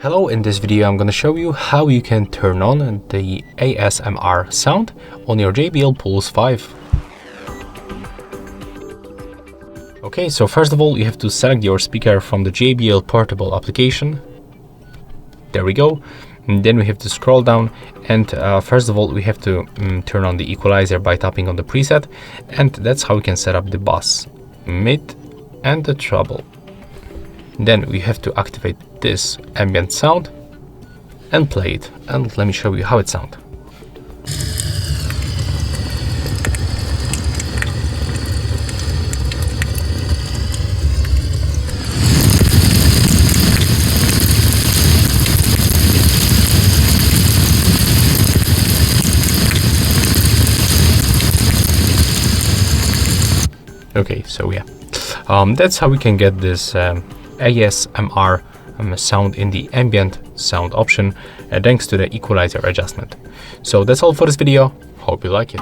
Hello, in this video I'm going to show you how you can turn on the ASMR sound on your JBL Pulse 5. Okay, so first of all you have to select your speaker from the JBL portable application. There we go. And then we have to scroll down and first of all we have to turn on the equalizer by tapping on the preset, and that's how we can set up the bass, mid and the treble. Then we have to activate this ambient sound and play it, and let me show you how it sounds. Okay, so yeah, that's how we can get this ASMR sound in the ambient sound option thanks to the equalizer adjustment. So that's all for this video. Hope you like it.